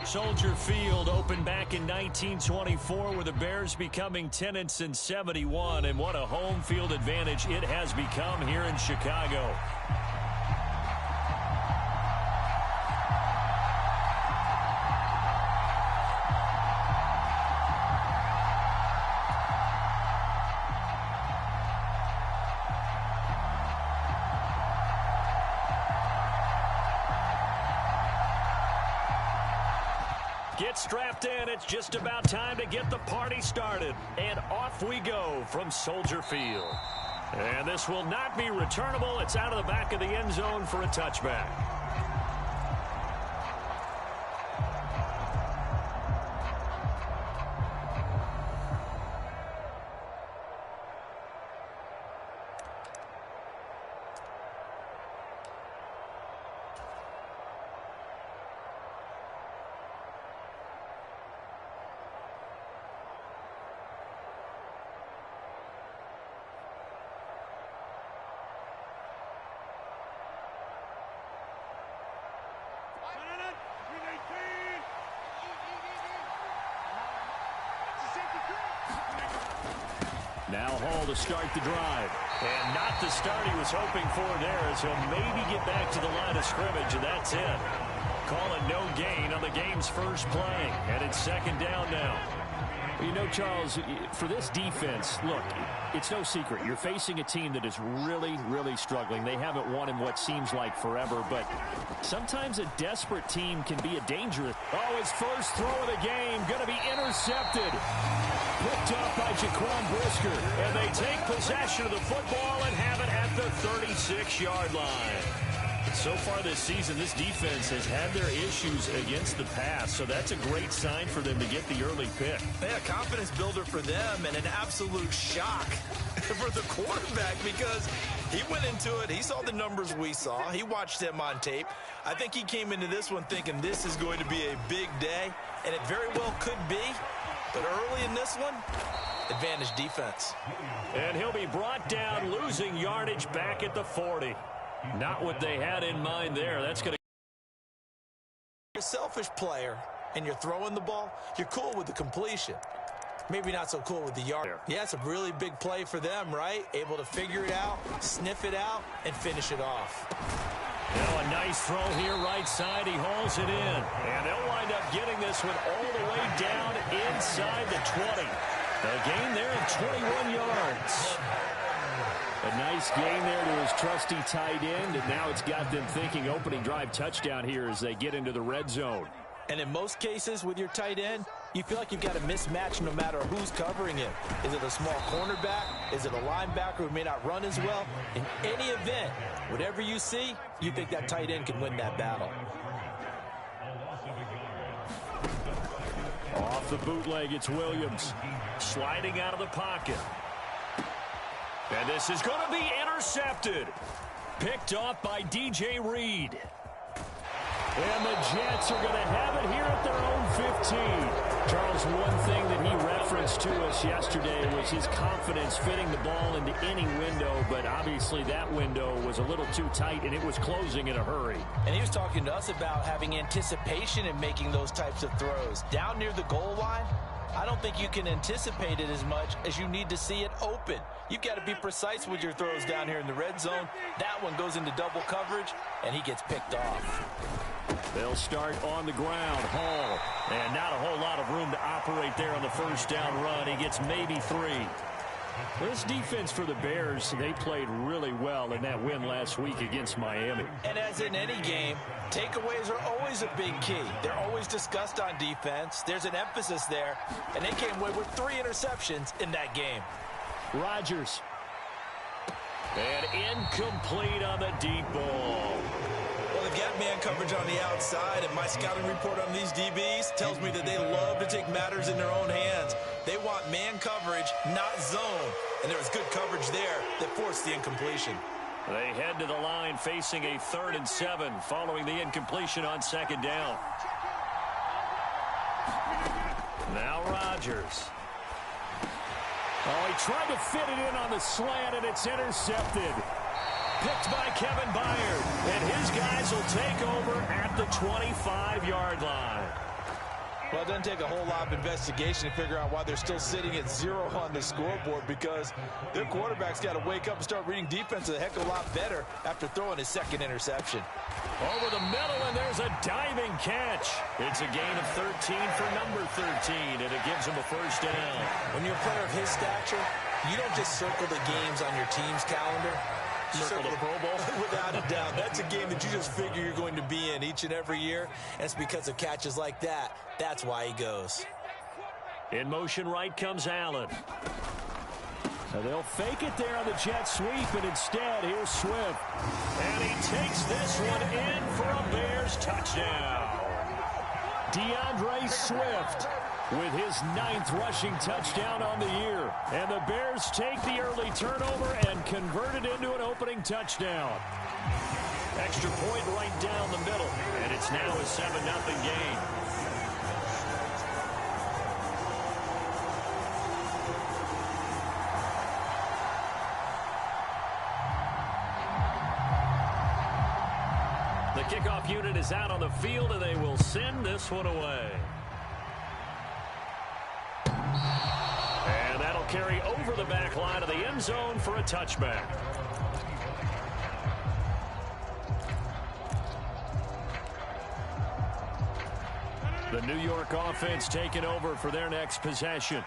Soldier Field opened back in 1924 with the Bears becoming 10-71, and what a home field advantage it has become here in Chicago. Get strapped in. It's just about time to get the party started. And off we go from Soldier Field. And this will not be returnable. It's out of the back of the end zone for a touchback. Now Hall to start the drive. And not the start he was hoping for there, as he'll maybe get back to the line of scrimmage, and that's it. Call it no gain on the game's first play. And it's second down now. You know, Charles, for this defense, look, it's no secret. You're facing a team that is really, really struggling. They haven't won in what seems like forever, but sometimes a desperate team can be a dangerous. Oh, his first throw of the game going to be intercepted. Picked up by Jaquan Brisker. And they take possession of the football and have it at the 36-yard line. So far this season, this defense has had their issues against the pass, so that's a great sign for them to get the early pick. Yeah, confidence builder for them and an absolute shock for the quarterback because he went into it. He saw the numbers we saw. He watched them on tape. I think he came into this one thinking this is going to be a big day, and it very well could be. But early in this one, advantage defense. And he'll be brought down, losing yardage back at the 40. Not what they had in mind there. That's going to... You're a selfish player, and you're throwing the ball. You're cool with the completion. Maybe not so cool with the yard. Yeah, it's a really big play for them, right? Able to figure it out, sniff it out, and finish it off. Now a nice throw here right side. He hauls it in. And they'll wind up getting this one all the way down inside the 20. A gain there of 21 yards. A nice gain there to his trusty tight end, and now it's got them thinking opening drive touchdown here as they get into the red zone. And in most cases with your tight end, you feel like you've got a mismatch no matter who's covering him. Is it a small cornerback? Is it a linebacker who may not run as well? In any event, whatever you see, you think that tight end can win that battle. Off the bootleg, it's Williams. Sliding out of the pocket. And this is going to be intercepted. Picked off by DJ Reed. And the Jets are going to have it here at their own 15. Charles, one thing that he referenced to us yesterday was his confidence fitting the ball into any window, but obviously that window was a little too tight, and it was closing in a hurry. And he was talking to us about having anticipation in making those types of throws. Down near the goal line, I don't think you can anticipate it as much as you need to see it open. You've got to be precise with your throws down here in the red zone. That one goes into double coverage, and he gets picked off. They'll start on the ground. Hall. And not a whole lot of room to operate there on the first down run. He gets maybe 3. This defense for the Bears, they played really well in that win last week against Miami. And as in any game, takeaways are always a big key. They're always discussed on defense. There's an emphasis there, and they came away with 3 interceptions in that game. Rodgers. And incomplete on the deep ball. Well, they've got man coverage on the outside, and my scouting report on these DBs tells me that they love to take matters in their own hands. They want man coverage, not zone. And there was good coverage there that forced the incompletion. They head to the line facing a 3rd and 7 following the incompletion on second down. Now Rodgers. Oh, he tried to fit it in on the slant, and it's intercepted. Picked by Kevin Byard. And his guys will take over at the 25-yard line. Well, it doesn't take a whole lot of investigation to figure out why they're still sitting at 0 on the scoreboard, because their quarterback's got to wake up and start reading defense a heck of a lot better after throwing his second interception. Over the middle, and there's a diving catch. It's a gain of 13 for number 13, and it gives him a first down. When you're a player of his stature, you don't just circle the games on your team's calendar. You circle the Pro Bowl? Without a doubt. That's a game that you just figure you're going to be in each and every year, and it's because of catches like that. That's why he goes. In motion right comes Allen. So they'll fake it there on the jet sweep, and instead, here's Swift. And he takes this one in for a Bears touchdown. DeAndre Swift with his 9th rushing touchdown on the year. And the Bears take the early turnover and convert it into an opening touchdown. Extra point right down the middle, and it's now a 7-0 game. The kickoff unit is out on the field, and they will send this one away. And that'll carry over the back line of the end zone for a touchback. The New York offense taking over for their next possession.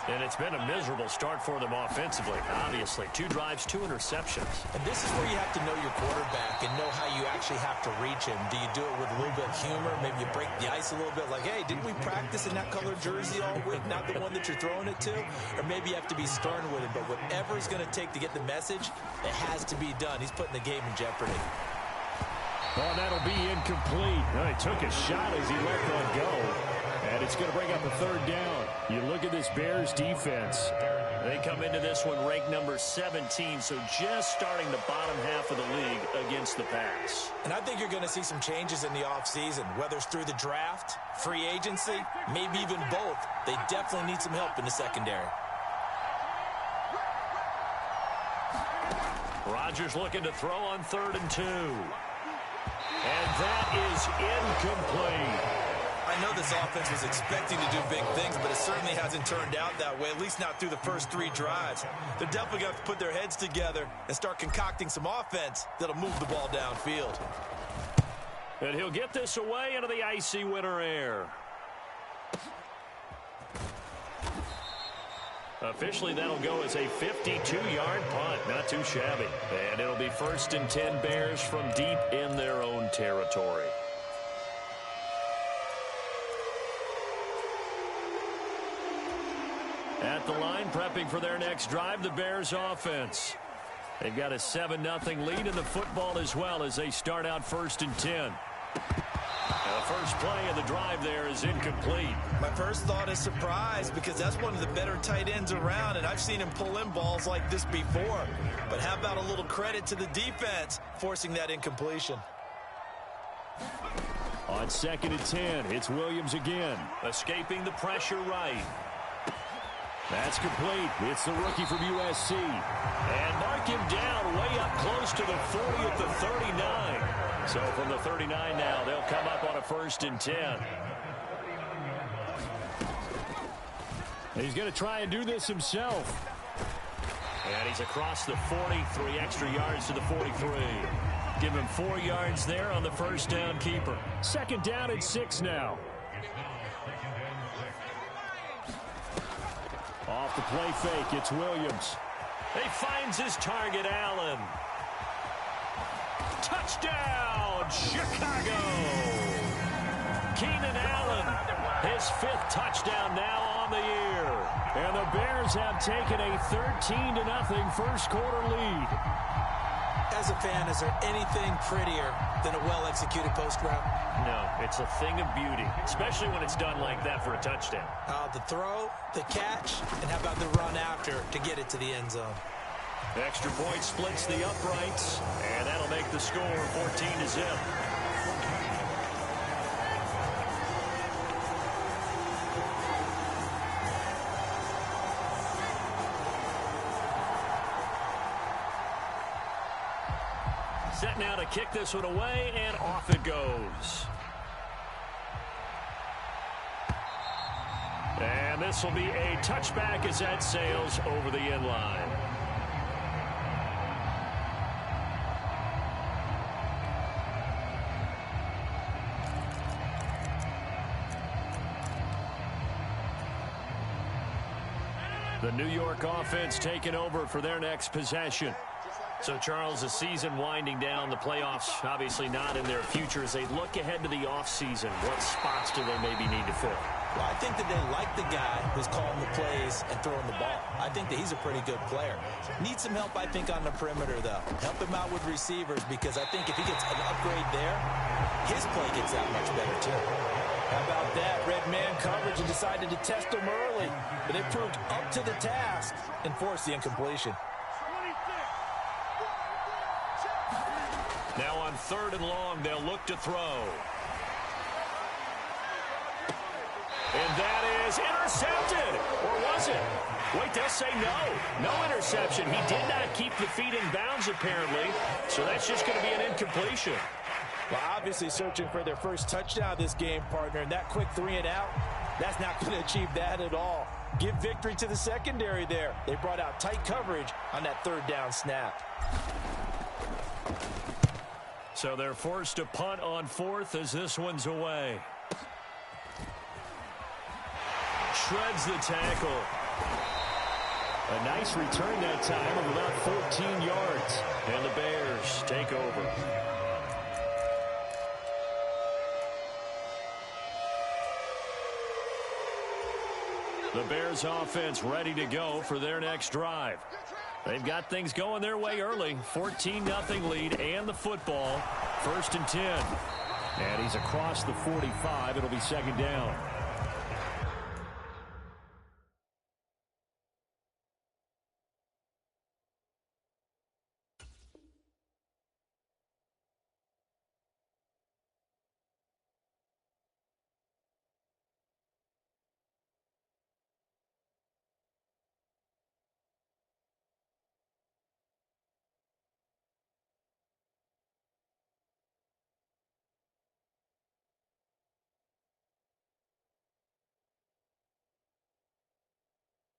And it's been a miserable start for them offensively, obviously. 2 drives, 2 interceptions. And this is where you have to know your quarterback and know how you actually have to reach him. Do you do it with a little bit of humor? Maybe you break the ice a little bit, like, hey, didn't we practice in that colored jersey all week, not the one that you're throwing it to? Or maybe you have to be stern with him. But whatever it's going to take to get the message, it has to be done. He's putting the game in jeopardy. Oh, that'll be incomplete. Oh, he took a shot as he let that go. And it's going to bring up a 3rd down. You look at this Bears defense. They come into this one ranked number 17, so just starting the bottom half of the league against the pass. And I think you're going to see some changes in the offseason, whether it's through the draft, free agency, maybe even both. They definitely need some help in the secondary. Rodgers looking to throw on 3rd and 2. And that is incomplete. I know this offense was expecting to do big things, but it certainly hasn't turned out that way, at least not through the first 3 drives. They're definitely going to have to put their heads together and start concocting some offense that'll move the ball downfield. And he'll get this away into the icy winter air. Officially, that'll go as a 52-yard punt. Not too shabby. And it'll be 1st and 10 Bears from deep in their own territory. At the line, prepping for their next drive, the Bears offense. They've got a 7-0 lead in the football as well as they start out 1st and 10. The first play of the drive there is incomplete. My first thought is surprise, because that's one of the better tight ends around, and I've seen him pull in balls like this before. But how about a little credit to the defense forcing that incompletion? On 2nd and 10, it's Williams again, escaping the pressure right. That's complete. It's the rookie from USC. And mark him down way up close to the 40 at the 39. So from the 39 now, they'll come up on a 1st and 10. He's going to try and do this himself. And he's across the 43 extra yards to the 43. Give him 4 yards there on the first down keeper. 2nd down and 6 now. Off the play fake, it's Williams. He finds his target, Allen. Touchdown, Chicago! Keenan Allen, his 5th touchdown now on the year. And the Bears have taken a 13-0 first quarter lead. As a fan, is there anything prettier than a well-executed post route? No, it's a thing of beauty, especially when it's done like that for a touchdown. The throw, the catch, and how about the run after to get it to the end zone? Extra point splits the uprights, and that'll make the score 14-0. Set now to kick this one away, and off it goes. And this will be a touchback as that sails over the end line. The New York offense taking over for their next possession. So, Charles, the season winding down, the playoffs obviously not in their future. As they look ahead to the offseason, what spots do they maybe need to fill? Well, I think that they like the guy who's calling the plays and throwing the ball. I think that he's a pretty good player. Needs some help, I think, on the perimeter, though. Help him out with receivers, because I think if he gets an upgrade there, his play gets that much better, too. How about that? Red man coverage and decided to test him early. But they proved up to the task and forced the incompletion. Now on 3rd and long, they'll look to throw. And that is intercepted. Or was it? Wait, they'll say no. No interception. He did not keep the feet in bounds, apparently. So that's just going to be an incompletion. Well, obviously searching for their first touchdown this game, partner. And that quick 3 and out, that's not going to achieve that at all. Give victory to the secondary there. They brought out tight coverage on that 3rd down snap. So they're forced to punt on 4th as this one's away. Shreds the tackle. A nice return that time of about 14 yards. And the Bears take over. The Bears offense ready to go for their next drive. They've got things going their way early. 14-0 lead and the football. 1st and 10. And he's across the 45. It'll be 2nd down.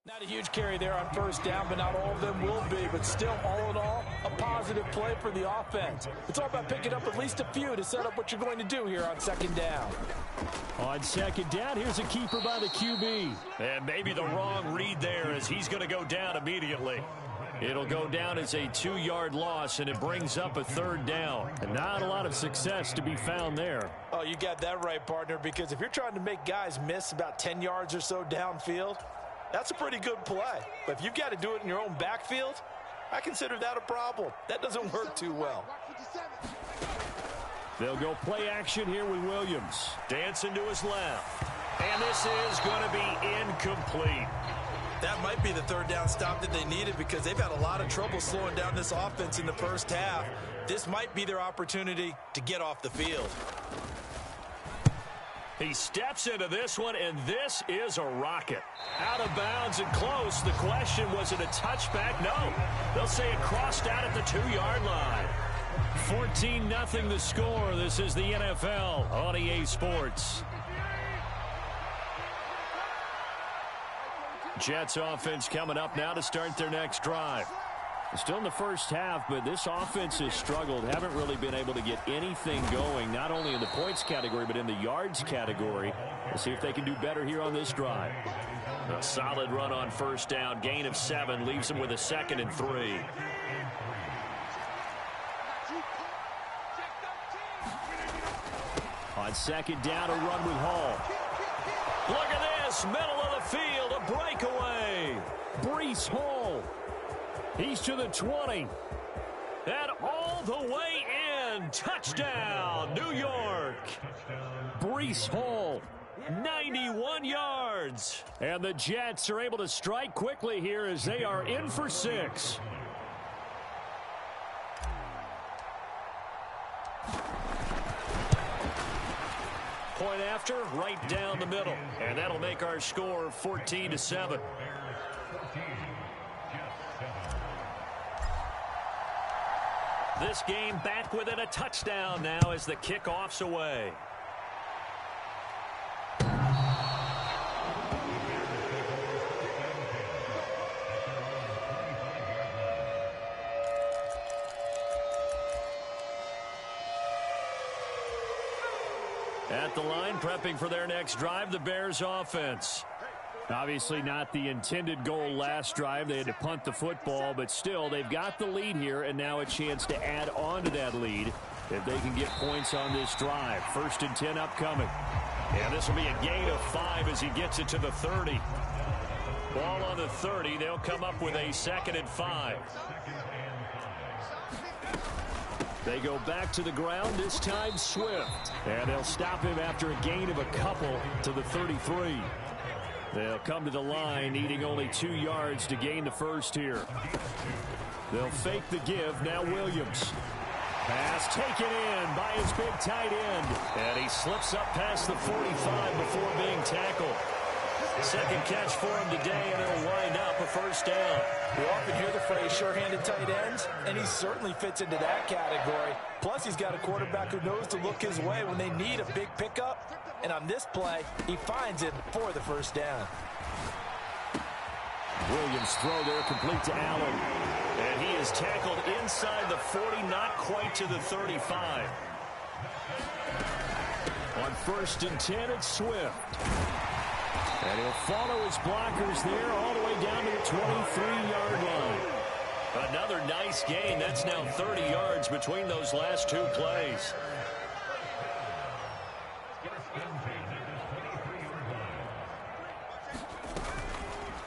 Not a huge carry there on 1st down, but not all of them will be. But still, all in all, a positive play for the offense. It's all about picking up at least a few to set up what you're going to do here on 2nd down. On 2nd down, here's a keeper by the QB. And maybe the wrong read there as he's going to go down immediately. It'll go down as a 2-yard loss, and it brings up a 3rd down. And not a lot of success to be found there. Oh, you got that right, partner, because if you're trying to make guys miss about 10 yards or so downfield, that's a pretty good play. But if you've got to do it in your own backfield, I consider that a problem. That doesn't work too well. They'll go play action here with Williams. Dancing to his left. And this is going to be incomplete. That might be the 3rd down stop that they needed, because they've had a lot of trouble slowing down this offense in the 1st half. This might be their opportunity to get off the field. He steps into this one, and this is a rocket. Out of bounds and close. The question, was it a touchback? No. They'll say it crossed out at the 2-yard line. 14-0 the score. This is the NFL on EA Sports. Jets offense coming up now to start their next drive. Still in the 1st half, but this offense has struggled. Haven't really been able to get anything going, not only in the points category, but in the yards category. We'll see if they can do better here on this drive. A solid run on 1st down. Gain of 7 leaves them with a 2nd and 3. On 2nd down, a run with Hall. Look at this. Middle of the field. A breakaway. Breece Hall. He's to the 20. And all the way in. Touchdown, New York. Breece Hall. 91 yards. And the Jets are able to strike quickly here as they are in for 6. Point after, right down the middle. And that'll make our score 14-7. This game back within a touchdown now as the kickoff's away. At the line, prepping for their next drive, the Bears offense. Obviously not the intended goal last drive. They had to punt the football, but still, they've got the lead here, and now a chance to add on to that lead if they can get points on this drive. 1st and 10 upcoming. And this will be a gain of 5 as he gets it to the 30. Ball on the 30. They'll come up with a 2nd and 5. They go back to the ground, this time Swift. And they'll stop him after a gain of a couple to the 33. They'll come to the line, needing only 2 yards to gain the first here. They'll fake the give. Now Williams. Pass taken in by his big tight end. And he slips up past the 45 before being tackled. 2nd catch for him today, and it'll wind up a 1st down. We often hear the phrase sure-handed tight ends, and he certainly fits into that category. Plus, he's got a quarterback who knows to look his way when they need a big pickup. And on this play, he finds it for the 1st down. Williams throw there complete to Allen. And he is tackled inside the 40, not quite to the 35. On 1st and 10, it's Swift. And he'll follow his blockers there all the way down to the 23-yard line. Another nice gain. That's now 30 yards between those last 2 plays.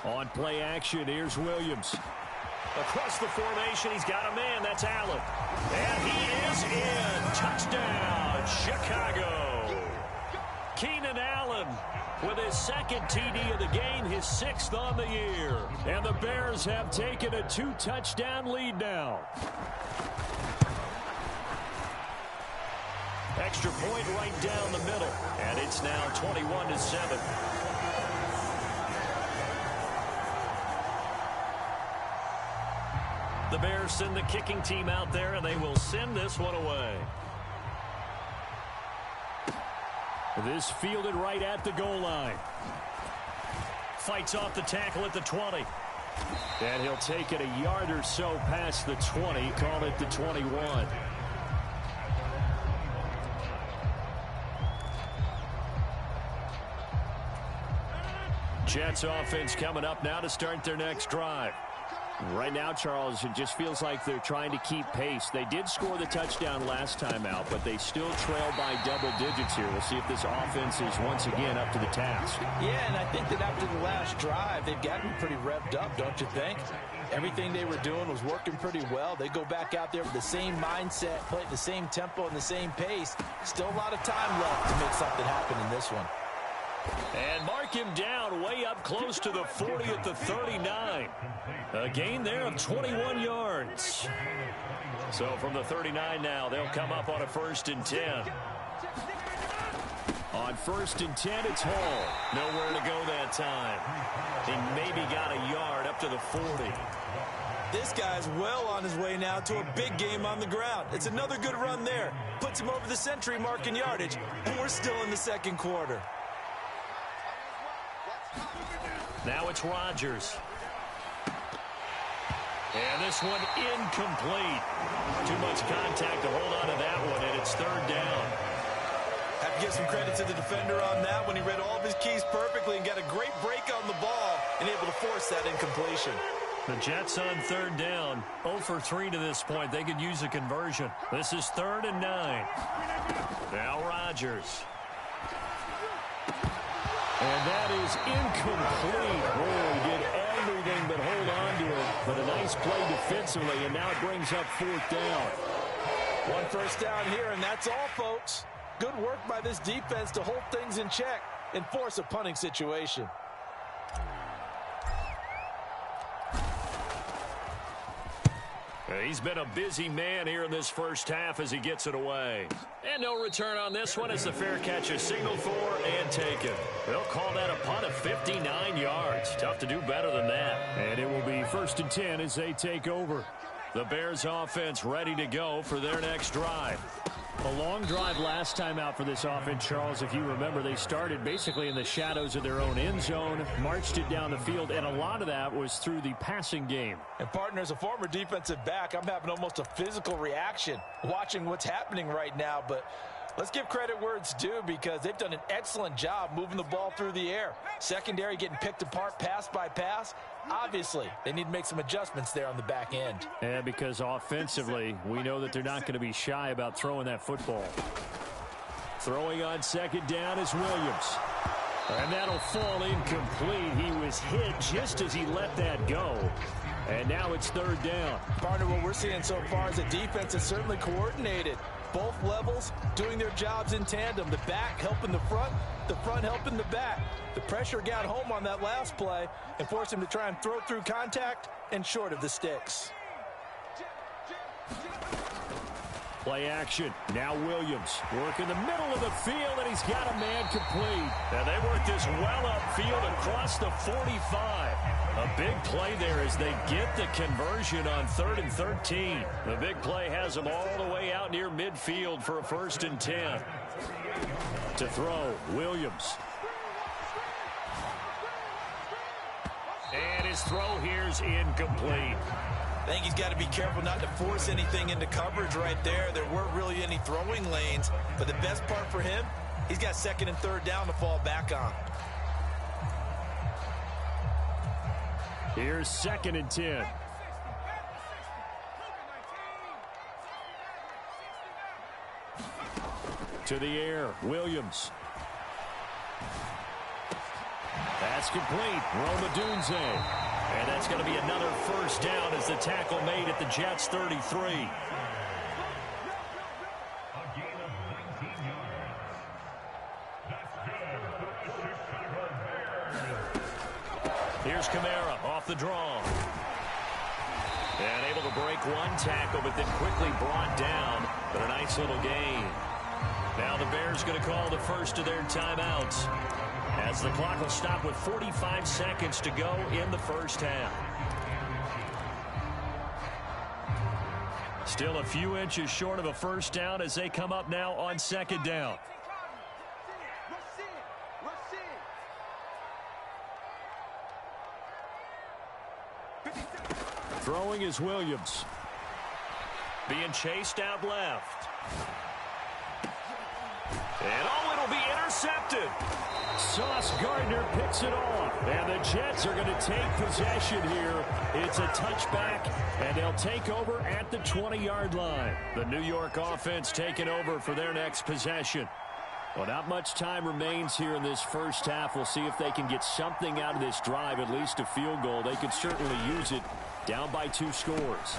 On play action, here's Williams. Across the formation, he's got a man. That's Allen. And he is in. Touchdown, Chicago. Keenan Allen with his 2nd TD of the game, his 6th on the year. And the Bears have taken a 2-touchdown lead now. Extra point right down the middle. And it's now 21-7. The Bears send the kicking team out there, and they will send this one away. This fielded right at the goal line. Fights off the tackle at the 20. And he'll take it a yard or so past the 20. Call it the 21. Jets offense coming up now to start their next drive. Right now, Charles, it just feels like they're trying to keep pace. They did score the touchdown last time out, but they still trail by double digits here. We'll see if this offense is once again up to the task. Yeah, and I think that after the last drive, they've gotten pretty revved up, don't you think? Everything they were doing was working pretty well. They go back out there with the same mindset, play at the same tempo and the same pace. Still a lot of time left to make something happen in this one. And mark him down way up close to the 40 at the 39. A gain there of 21 yards. So from the 39 now, they'll come up on a 1st and 10. On 1st and 10, it's Hall. Nowhere to go that time. He maybe got a yard up to the 40. This guy's well on his way now to a big game on the ground. It's another good run there. Puts him over the century mark in yardage, and we're still in the 2nd quarter. Now it's Rodgers. And this one incomplete. Too much contact to hold on to that one, and it's 3rd down. Have to give some credit to the defender on that when he read all of his keys perfectly and got a great break on the ball and able to force that incompletion. The Jets on 3rd down. 0 for 3 to this point. They could use a conversion. This is 3rd and 9. Now Rodgers. And that is incomplete. Boy, he did everything but hold on to it. But a nice play defensively, and now it brings up 4th down. 1 first down here, and that's all, folks. Good work by this defense to hold things in check and force a punting situation. He's been a busy man here in this first half as he gets it away. And no return on this one as the fair catch is signaled for and taken. They'll call that a punt of 59 yards. Tough to do better than that. And it will be 1st and 10 as they take over. The Bears offense ready to go for their next drive. A long drive last time out for this offense, Charles. If you remember, they started basically in the shadows of their own end zone, marched it down the field, and a lot of that was through the passing game. And, partner, as a former defensive back, I'm having almost a physical reaction watching what's happening right now. But Let's give credit where it's due because they've done an excellent job moving the ball through the air. Secondary getting picked apart pass by pass. Obviously, they need to make some adjustments there on the back end. Yeah, because offensively, we know that they're not going to be shy about throwing that football. Throwing on second down is Williams. And that'll fall incomplete. He was hit just as he let that go. And now it's third down. Partner, what we're seeing so far is the defense is certainly coordinated. Both levels doing their jobs in tandem. The back helping the front helping the back. The pressure got home on that last play and forced him to try and throw through contact and short of the sticks. Play action. Now Williams working the middle of the field, and he's got a man complete. Now they work this well upfield across the 45. A big play there as they get the conversion on 3rd and 13. The big play has them all the way out near midfield for a 1st and 10. To throw, Williams. And his throw here's incomplete. I think he's got to be careful not to force anything into coverage right there. There weren't really any throwing lanes, but the best part for him, he's got 2nd and 3rd down to fall back on. Here's 2nd and 10. To the air, Williams. That's complete. Rome Odunze. And that's going to be another 1st down as the tackle made at the Jets' 33. Here's Kamara off the draw. And able to break one tackle, but then quickly brought down. But a nice little gain. Now the Bears going to call the first of their timeouts, as the clock will stop with 45 seconds to go in the 1st half. Still a few inches short of a 1st down as they come up now on 2nd down. Throwing is Williams. Being chased out left. And it'll be intercepted. Sauce Gardner picks it off. And the Jets are going to take possession here. It's a touchback, and they'll take over at the 20-yard line. The New York offense taking over for their next possession. Well, not much time remains here in this 1st half. We'll see if they can get something out of this drive, at least a field goal. They could certainly use it. Down by 2 scores.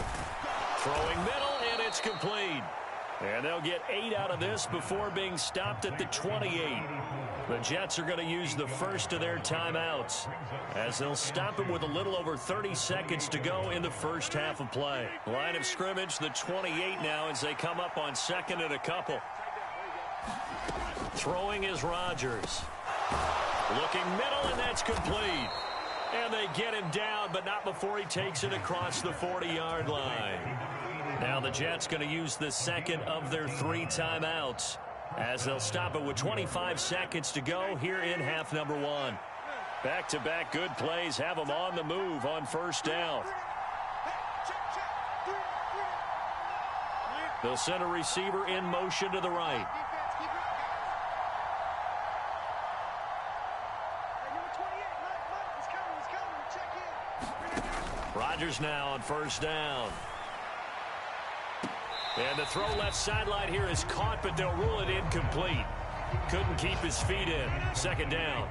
Throwing middle, and it's complete. And they'll get 8 out of this before being stopped at the 28. The Jets are going to use the first of their timeouts, as they'll stop it with a little over 30 seconds to go in the 1st half of play. Line of scrimmage, the 28 now, as they come up on 2nd and a couple. Throwing is Rodgers. Looking middle, and that's complete. And they get him down, but not before he takes it across the 40-yard line. Now the Jets going to use the 2nd of their 3 timeouts, as they'll stop it with 25 seconds to go here in half number 1. Back-to-back good plays have them on the move on 1st down. They'll send a receiver in motion to the right. Rodgers now on 1st down. And the throw left sideline here is caught, but they'll rule it incomplete. Couldn't keep his feet in. 2nd down.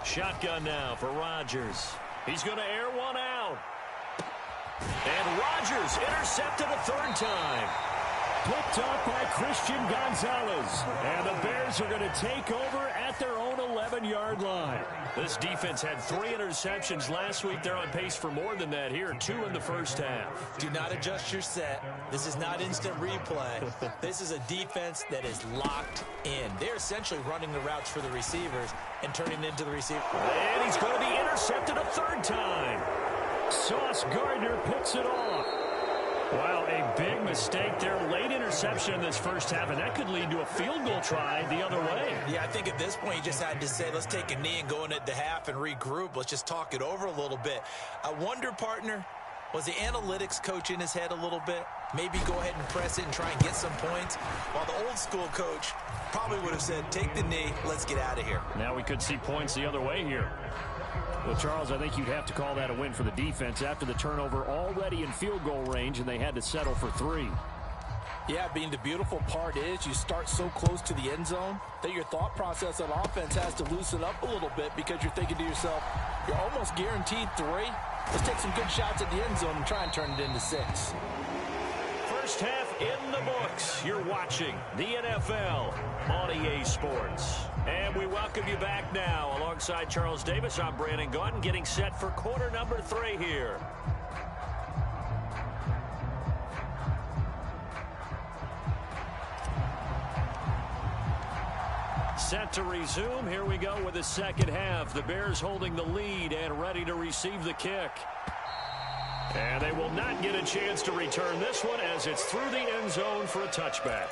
Shotgun now for Rodgers. He's going to air one out. And Rodgers intercepted a 3rd time. Picked up by Christian Gonzalez. And the Bears are going to take over at their own 11-yard line. This defense had 3 interceptions last week. They're on pace for more than that here. 2 in the 1st half. Do not adjust your set. This is not instant replay. This is a defense that is locked in. They're essentially running the routes for the receivers and turning into the receiver. And he's going to be intercepted a 3rd time. Sauce Gardner picks it off. Wow, a big mistake. mistake there. Late interception in this first half, and that could lead to a field goal try the other way. Yeah, I think at this point you just had to say, let's take a knee and go into the half and regroup. Let's just talk it over a little bit. I wonder, partner, was the analytics coach in his head a little bit? Maybe go ahead and press it and try and get some points. While the old school coach probably would have said, take the knee, let's get out of here. Now we could see points the other way here. Well, Charles, I think you'd have to call that a win for the defense after the turnover already in field goal range, and they had to settle for 3. Yeah, being the beautiful part is you start so close to the end zone that your thought process on offense has to loosen up a little bit because you're thinking to yourself, you're almost guaranteed 3. Let's take some good shots at the end zone and try and turn it into 6. First half in the books. You're watching the NFL on EA Sports. And we welcome you back now. Alongside Charles Davis, I'm Brandon Gaudin, getting set for quarter number 3 here. Set to resume. Here we go with the second half. The Bears holding the lead and ready to receive the kick. And they will not get a chance to return this one as it's through the end zone for a touchback.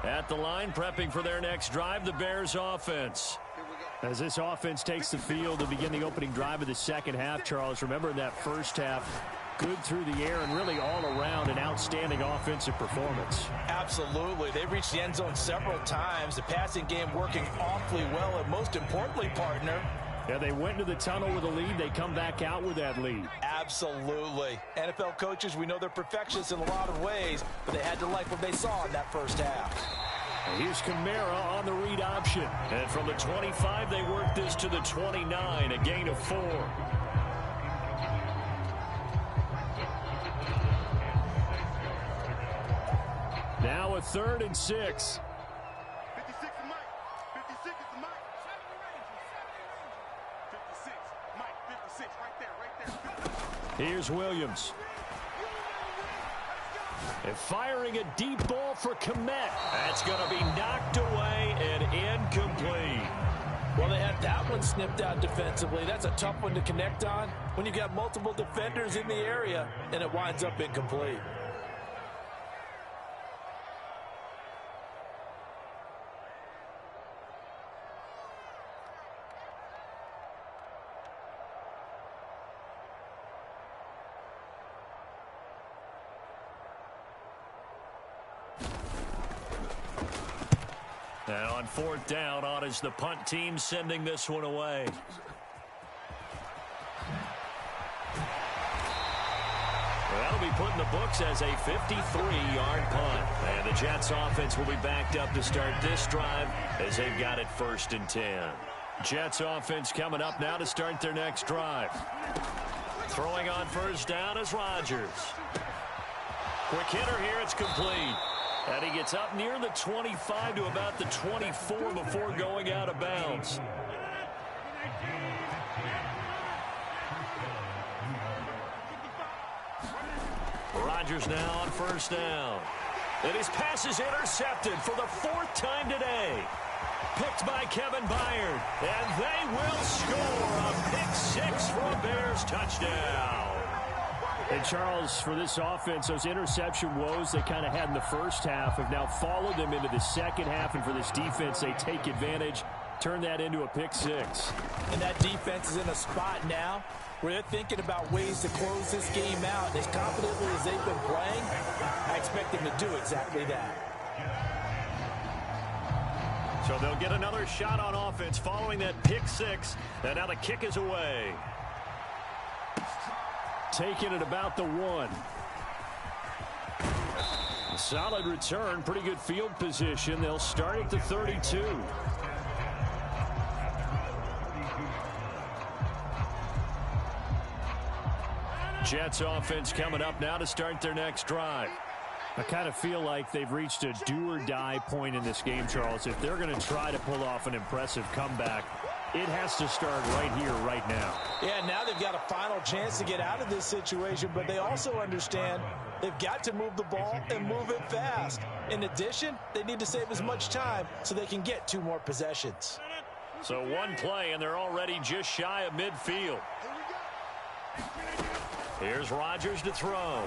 At the line, prepping for their next drive, the Bears offense. As this offense takes the field to begin the opening drive of the second half, Charles, remember in that first half, good through the air and really all around an outstanding offensive performance. Absolutely. They reached the end zone several times. The passing game working awfully well, and most importantly, partner, yeah, they went into the tunnel with a lead. They come back out with that lead. Absolutely. NFL coaches, we know they're perfectionists in a lot of ways, but they had to like what they saw in that first half. Here's Kamara on the read option. And from the 25, they work this to the 29, a gain of 4. Now a 3rd and 6. 56 is Mike. 56 is Mike. 56. Mike, 56. Right there. Here's Williams. And firing a deep ball for Kmet. That's going to be knocked away and incomplete. Well, they had that one snipped out defensively. That's a tough one to connect on when you got multiple defenders in the area, and it winds up incomplete. Now on 4th down, on is the punt team sending this one away. Well, that'll be put in the books as a 53-yard punt. And the Jets offense will be backed up to start this drive as they've got it 1st and 10. Jets offense coming up now to start their next drive. Throwing on 1st down is Rodgers. Quick hitter here, it's complete. And he gets up near the 25 to about the 24 before going out of bounds. Rodgers now on 1st down. And his pass is intercepted for the 4th time today. Picked by Kevin Byard. And they will score a pick 6 for a Bears touchdown. And Charles, for this offense, those interception woes they kind of had in the first half have now followed them into the second half. And for this defense, they take advantage, turn that into a pick 6. And that defense is in a spot now where they're thinking about ways to close this game out. As confidently as they've been playing, I expect them to do exactly that. So they'll get another shot on offense following that pick 6. And now the kick is away. Taking it about the 1. Solid return, pretty good field position. They'll start at the 32. Jets offense coming up now to start their next drive. I kind of feel like they've reached a do-or-die point in this game, Charles. If they're going to try to pull off an impressive comeback, it has to start right here, right now. Yeah, now they've got a final chance to get out of this situation, but they also understand they've got to move the ball and move it fast. In addition, they need to save as much time so they can get 2 more possessions. So one play, and they're already just shy of midfield. Here's Rodgers to throw.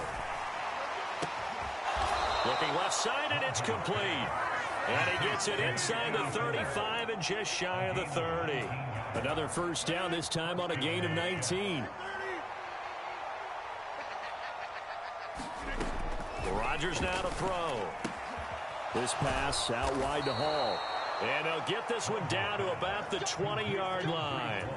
Looking left side, and it's complete. And he gets it inside the 35 and just shy of the 30. Another first down, this time on a gain of 19. Rodgers now to throw. This pass out wide to Hall. And he'll get this one down to about the 20-yard line.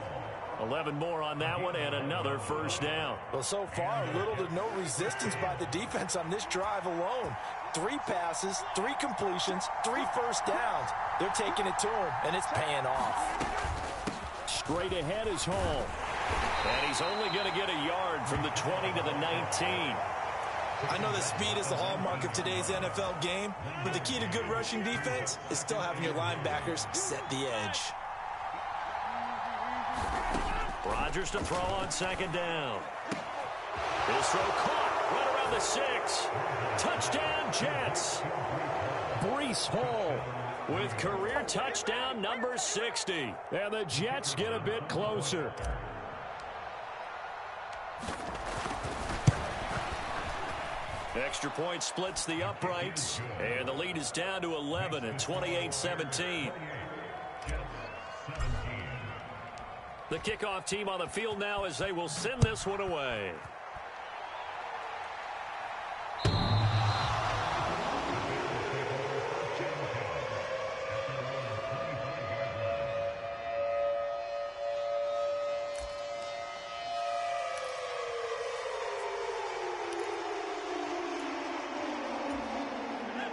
11 more on that one and another first down. Well, so far, little to no resistance by the defense on this drive alone. 3 passes, 3 completions, 3 first downs. They're taking it to him, and it's paying off. Straight ahead is Hall. And he's only going to get a yard from the 20 to the 19. I know that speed is the hallmark of today's NFL game, but the key to good rushing defense is still having your linebackers set the edge. Rodgers to throw on second down. His throw caught right around the 6. Touchdown, Jets. Breece Hall With career touchdown number 60. And the Jets get a bit closer. Extra point splits the uprights, and the lead is down to 11 at 28-17. The kickoff team on the field now as they will send this one away.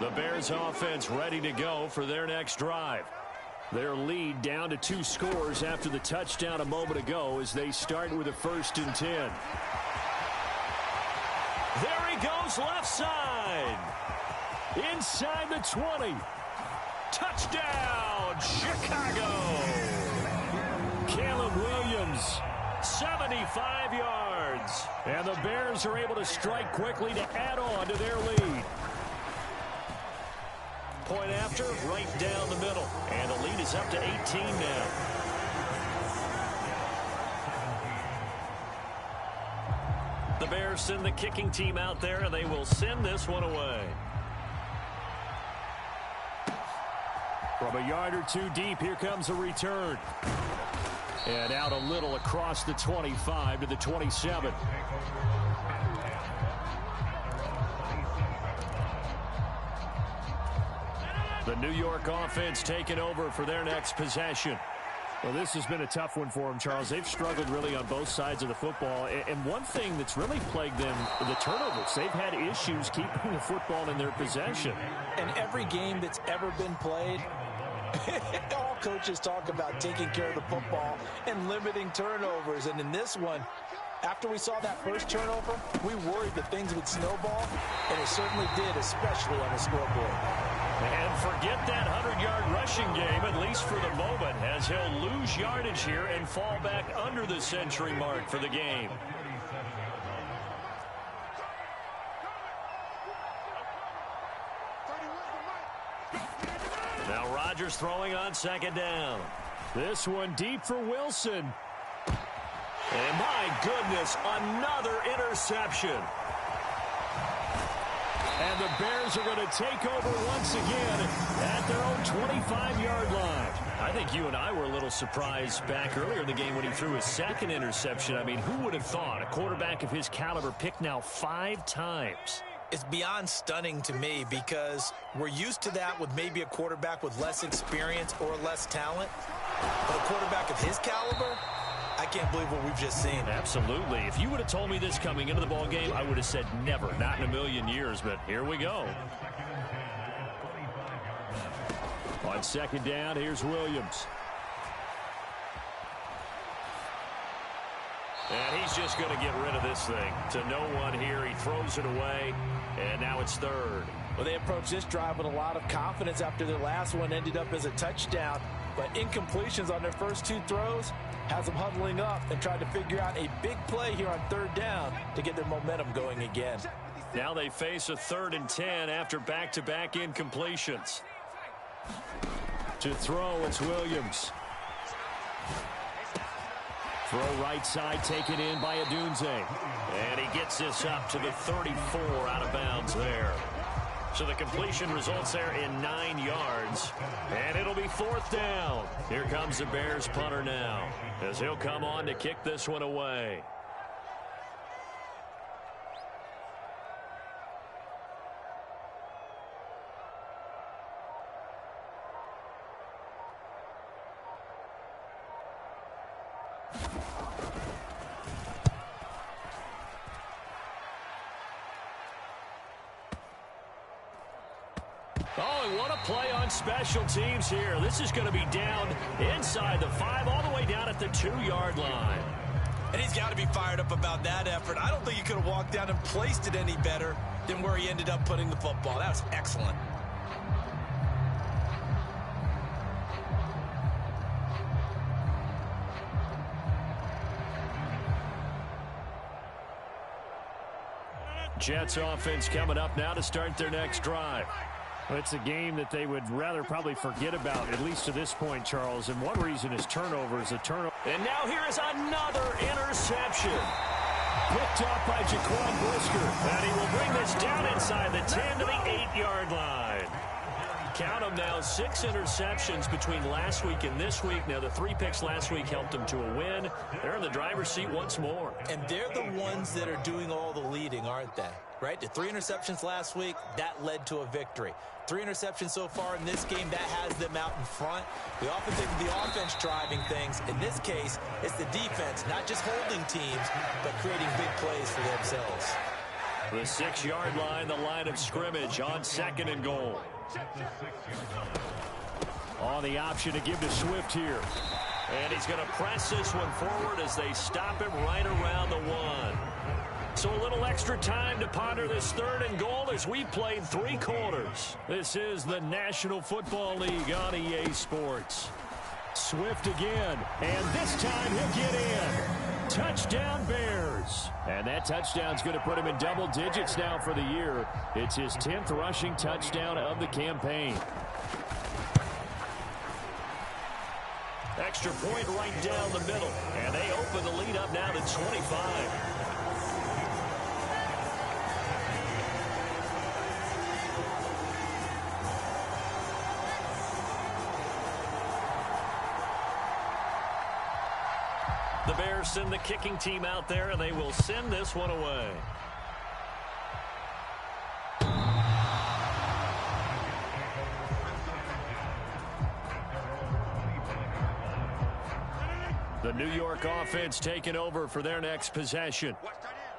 The Bears offense ready to go for their next drive. Their lead down to 2 scores after the touchdown a moment ago as they start with a 1st and 10. There he goes left side. Inside the 20. Touchdown, Chicago. Caleb Williams, 75 yards. and the Bears are able to strike quickly to add on to their lead. Point after, right down the middle. And the lead is up to 18 now. The Bears send the kicking team out there, and they will send this one away. From a yard or 2 deep, here comes a return. And out a little across the 25 to the 27. The New York offense taking over for their next possession. Well, this has been a tough one for them, Charles. They've struggled really on both sides of the football. And one thing that's really plagued them, the turnovers. They've had issues keeping the football in their possession. In every game that's ever been played, all coaches talk about taking care of the football and limiting turnovers. And in this one, after we saw that first turnover, we worried that things would snowball, and it certainly did, especially on the scoreboard. And forget that 100-yard rushing game, at least for the moment, as he'll lose yardage here and fall back under the century mark for the game. Now Rodgers throwing on second down. This one deep for Wilson. And my goodness, another interception. And the Bears are going to take over once again at their own 25-yard line. I think you and I were a little surprised back earlier in the game when he threw his 2nd interception. I mean, who would have thought a quarterback of his caliber picked now 5 times? It's beyond stunning to me because we're used to that with maybe a quarterback with less experience or less talent. But a quarterback of his caliber, I can't believe what we've just seen. Absolutely. If you would have told me this coming into the ball game, I would have said never, not in a million years, but here we go. On second down, here's Williams. And He's just going to get rid of this thing to no one here. He throws it away, and now it's third. Well, they approached this drive with a lot of confidence after their last one ended up as a touchdown. But incompletions on their first two throws has them huddling up and trying to figure out a big play here on third down to get their momentum going again. Now they face a 3rd and 10 after back-to-back incompletions. To throw, it's Williams. Throw right side, taken in by Odunze. And he gets this up to the 34 out of bounds there. So the completion results there in 9 yards. And it'll be 4th down. Here comes the Bears punter now, as he'll come on to kick this one away. Oh, and what a play on special teams here. This is going to be down inside the 5, all the way down at the 2-yard line. And he's got to be fired up about that effort. I don't think he could have walked down and placed it any better than where he ended up putting the football. That was excellent. Jets offense coming up now to start their next drive. Well, it's a game that they would rather probably forget about, at least to this point, Charles. And one reason is turnovers. A turnover. And now here is another interception. Picked up by Jaquan Brisker. And he will bring this down inside the 10 to the 8-yard line. Count them now, 6 interceptions between last week and this week. Now, the 3 picks last week helped them to a win. They're in the driver's seat once more. And they're the ones that are doing all the leading, aren't they? Right? The 3 interceptions last week, that led to a victory. 3 interceptions so far in this game, that has them out in front. We often think of the offense driving things. In this case, it's the defense, not just holding teams, but creating big plays for themselves. The 6-yard line, the line of scrimmage on 2nd and goal. On the option to give to Swift here. And he's going to press this one forward as they stop him right around the 1. So a little extra time to ponder this 3rd and goal as we played 3 quarters. This is the National Football League on EA Sports. Swift again, and this time he'll get in. Touchdown Bears. And that touchdown's going to put him in double digits now for the year. It's his 10th rushing touchdown of the campaign. Extra point right down the middle. And they open the lead up now to 25. The Bears send the kicking team out there, and they will send this one away. The New York offense taking over for their next possession.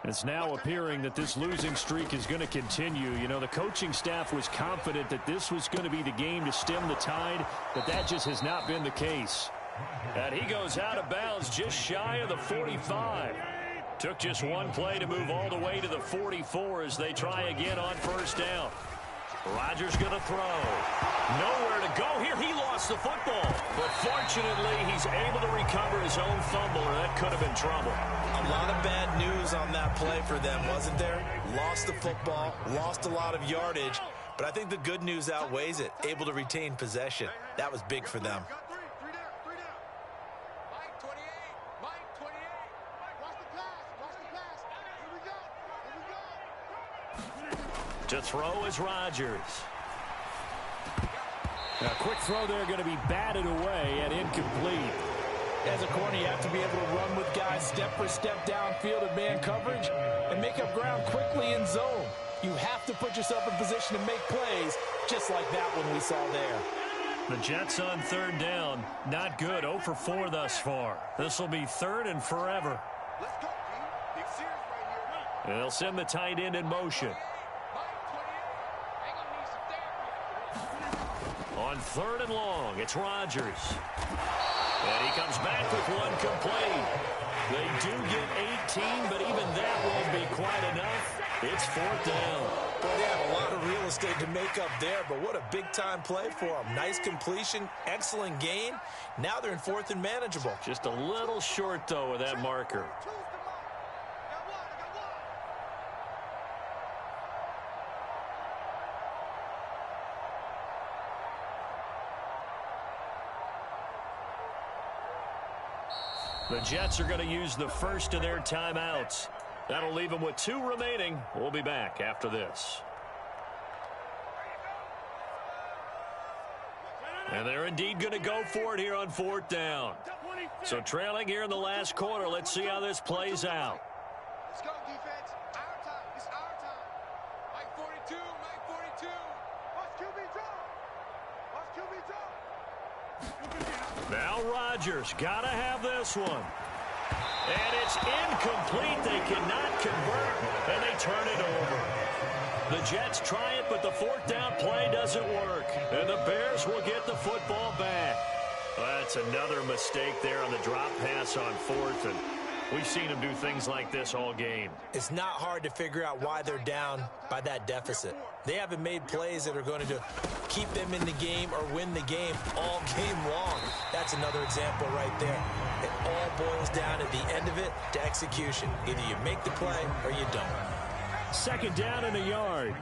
It's now appearing that this losing streak is going to continue. You know, the coaching staff was confident that this was going to be the game to stem the tide, but that just has not been the case. And he goes out of bounds just shy of the 45. Took just one play to move all the way to the 44 as they try again on 1st down. Rodgers going to throw. Nowhere to go here. He lost the football. But fortunately, he's able to recover his own fumble, or that could have been trouble. A lot of bad news on that play for them, wasn't there? Lost the football, lost a lot of yardage. But I think the good news outweighs it. Able to retain possession. That was big for them. To throw is Rodgers. A quick throw there going to be batted away and incomplete. As a corner, you have to be able to run with guys step for step downfield in man coverage and make up ground quickly in zone. You have to put yourself in position to make plays, just like that one we saw there. The Jets on 3rd down. Not good. 0 for 4 thus far. This will be 3rd and forever. They'll send the tight end in motion. On 3rd and long, it's Rodgers. And he comes back with one complete. They do get 18, but even that won't be quite enough. It's 4th down. Boy, they have a lot of real estate to make up there, but what a big-time play for them. Nice completion, excellent gain. Now they're in 4th and manageable. Just a little short, though, of that marker. The Jets are going to use the first of their timeouts. That'll leave them with 2 remaining. We'll be back after this. And they're indeed going to go for it here on 4th down. So trailing here in the last quarter, let's see how this plays out. Let's go, defense. Our time. It's our time. Mike 42. Mike 42. Watch QB drop. Watch QB drop. Now Rodgers got to have this one. And it's incomplete. They cannot convert, and they turn it over. The Jets try it, but the 4th down play doesn't work. And the Bears will get the football back. That's another mistake there on the drop pass on 4th, and we've seen them do things like this all game. It's not hard to figure out why they're down by that deficit. They haven't made plays that are going to keep them in the game or win the game all game long. That's another example right there. It all boils down at the end of it to execution. Either you make the play or you don't. 2nd down and a yard.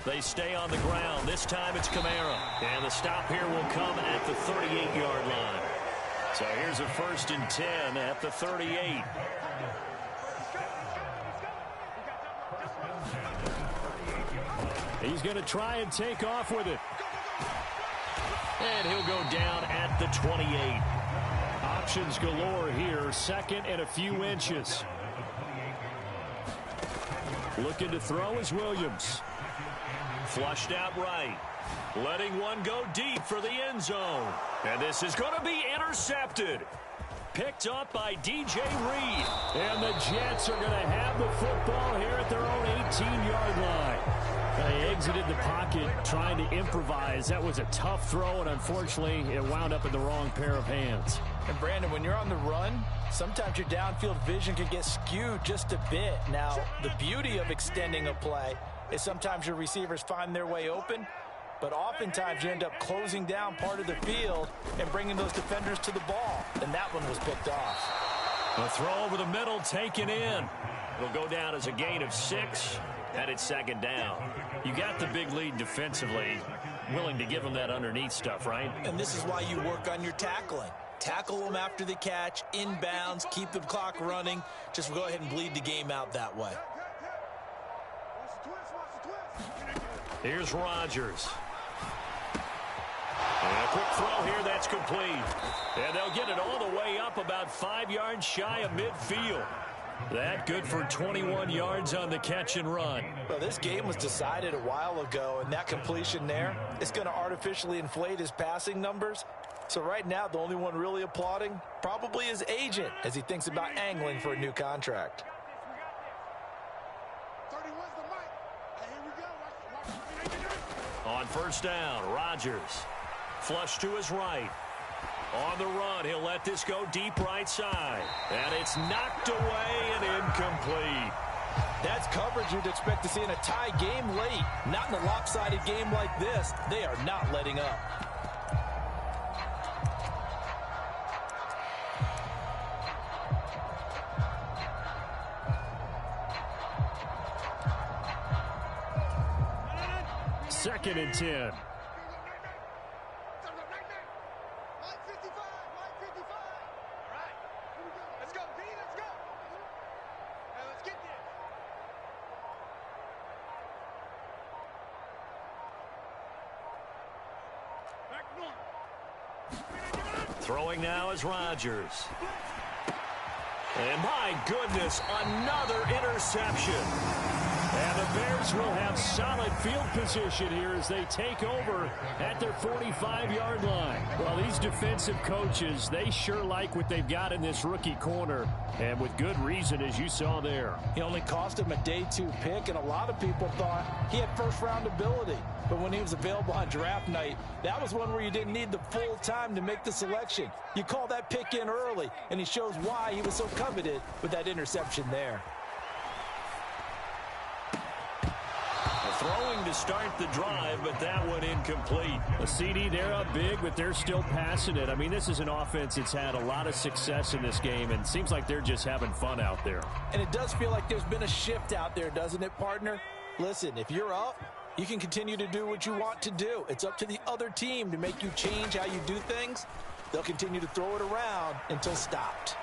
They stay on the ground. This time it's Kamara. And the stop here will come at the 38-yard line. So here's a 1st and 10 at the 38. He's going to try and take off with it. And he'll go down at the 28. Options galore here. 2nd and a few inches. Looking to throw is Williams. Flushed out right. Letting one go deep for the end zone. And this is going to be intercepted. Picked up by DJ Reed. And the Jets are going to have the football here at their own 18-yard line. They exited the pocket trying to improvise. That was a tough throw, and unfortunately, it wound up in the wrong pair of hands. And Brandon, when you're on the run, sometimes your downfield vision can get skewed just a bit. Now, the beauty of extending a play is sometimes your receivers find their way open, but oftentimes you end up closing down part of the field and bringing those defenders to the ball. And that one was picked off. A throw over the middle taken in. It'll go down as a gain of 6. And it's 2nd down. You got the big lead defensively. Willing to give them that underneath stuff, right? And this is why you work on your tackling. Tackle them after the catch, inbounds, keep the clock running. Just go ahead and bleed the game out that way. Here's Rodgers. And a quick throw here, that's complete. And they'll get it all the way up about 5 yards shy of midfield. That good for 21 yards on the catch and run. Well, this game was decided a while ago, and that completion there is going to artificially inflate his passing numbers. So right now, the only one really applauding probably his agent as he thinks about angling for a new contract. 31's the mic. Here we go. On 1st down, Rodgers. Flush to his right. On the run, he'll let this go deep right side. And it's knocked away and incomplete. That's coverage you'd expect to see in a tie game late. Not in a lopsided game like this. They are not letting up. Second and 10. Throwing now is Rodgers. And my goodness, another interception. And the Bears will have solid field position here as they take over at their 45-yard line. Well, these defensive coaches, they sure like what they've got in this rookie corner, and with good reason, as you saw there. He only cost him a day 2 pick, and a lot of people thought he had first-round ability. But when he was available on draft night, that was one where you didn't need the full time to make the selection. You call that pick in early, and he shows why he was so coveted with that interception there. Throwing to start the drive, but that one incomplete. A CD, they're up big, but they're still passing it. I mean, this is an offense that's had a lot of success in this game, and it seems like they're just having fun out there. And it does feel like there's been a shift out there, doesn't it, partner? Listen, if you're up, you can continue to do what you want to do. It's up to the other team to make you change how you do things. They'll continue to throw it around until stopped.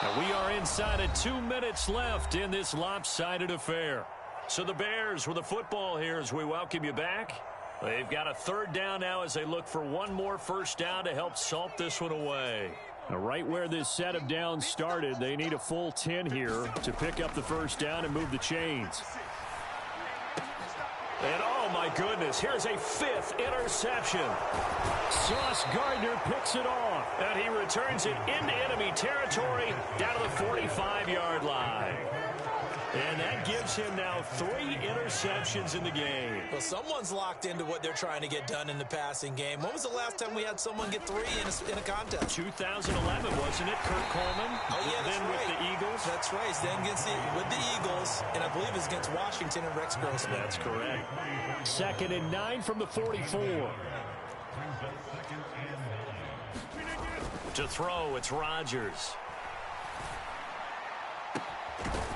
And we are inside of 2 minutes left in this lopsided affair. So the Bears with the football here as we welcome you back. They've got a 3rd down now as they look for one more first down to help salt this one away. Now, right where this set of downs started, they need a full 10 here to pick up the first down and move the chains. And oh my goodness, here's a 5th interception. Sauce Gardner picks it off. And he returns it into enemy territory down to the 45-yard line. And that gives him now 3 interceptions in the game. Well, someone's locked into what they're trying to get done in the passing game. When was the last time we had someone get 3 in a contest? 2011, wasn't it? Kurt Coleman. Oh, yeah, that's then right. with the Eagles. That's right. Then with the Eagles, and I believe it's against Washington and Rex Grossman. That's correct. 2nd and 9 from the 44. To throw, it's Rodgers.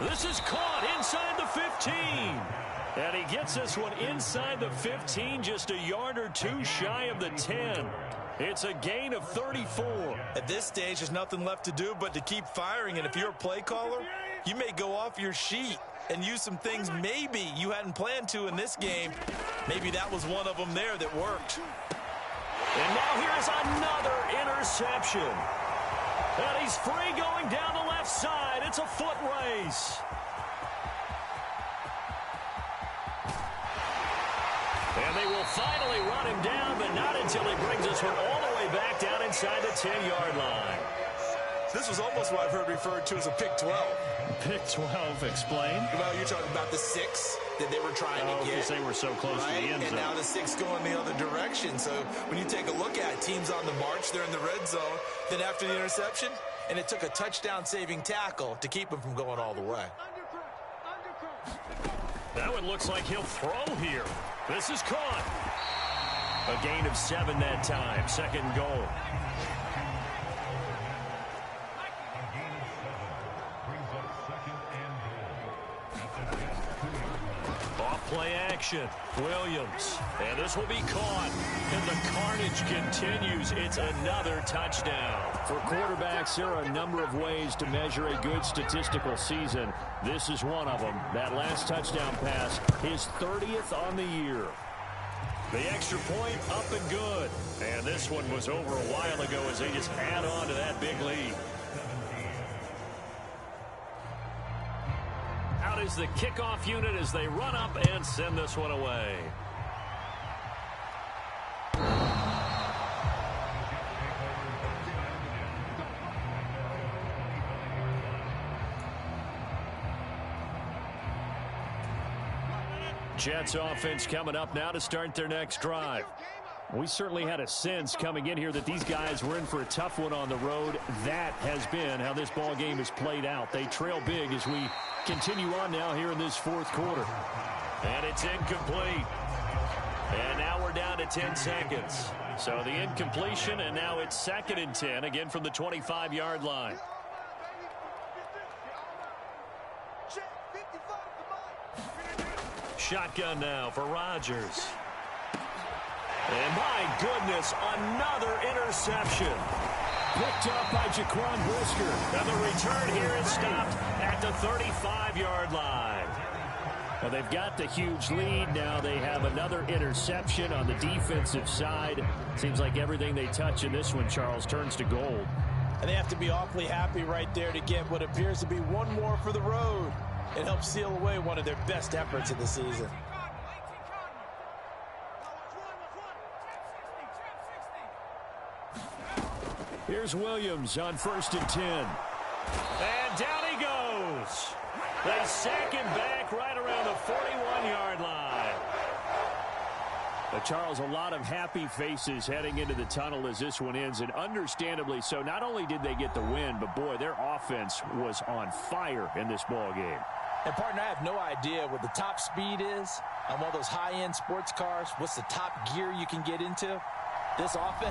This is caught inside the 15. And he gets this one inside the 15, just a yard or 2 shy of the 10. It's a gain of 34. At this stage, there's nothing left to do but to keep firing. And if you're a play caller, you may go off your sheet and use some things maybe you hadn't planned to in this game. Maybe that was one of them there that worked. And now here's another interception. And he's free going down the left side. It's a foot race. And they will finally run him down, but not until he brings this one all the way back down inside the 10-yard line. This was almost what I've heard referred to as a pick 12. Pick 12, explain. Well, you're talking about the 6 that they were trying to get. Because they were so close to the end zone. And now the 6 going the other direction. So when you take a look at teams on the march, they're in the red zone. Then after the interception, and it took a touchdown-saving tackle to keep him from going all the way. That one looks like he'll throw here. This is caught. A gain of 7 that time. 2nd goal. Off-play action. Williams. And this will be caught. And the carnage continues. It's another touchdown. For quarterbacks, there are a number of ways to measure a good statistical season. This is one of them. That last touchdown pass, his 30th on the year. The extra point up and good. And this one was over a while ago as they just add on to that big lead. Out is the kickoff unit as they run up and send this one away. Jets offense coming up now to start their next drive. We certainly had a sense coming in here that these guys were in for a tough one on the road. That has been how this ball game has played out. They trail big as we continue on now here in this 4th quarter. And it's incomplete. And now we're down to 10 seconds. So the incompletion, and now it's 2nd and 10, again from the 25-yard line. Shotgun now for Rodgers. And my goodness, another interception. Picked up by Jaquan Brisker. And the return here is stopped at the 35-yard line. Well, they've got the huge lead. Now they have another interception on the defensive side. Seems like everything they touch in this one, Charles, turns to gold. And they have to be awfully happy right there to get what appears to be one more for the road. It helped seal away one of their best efforts of the season. Here's Williams on 1st and 10. And down he goes. They sack him back right around the 41-yard line. But Charles, a lot of happy faces heading into the tunnel as this one ends, and understandably so. Not only did they get the win, but boy, their offense was on fire in this ball game. And partner, I have no idea what the top speed is on one of those high-end sports cars. What's the top gear you can get into? This offense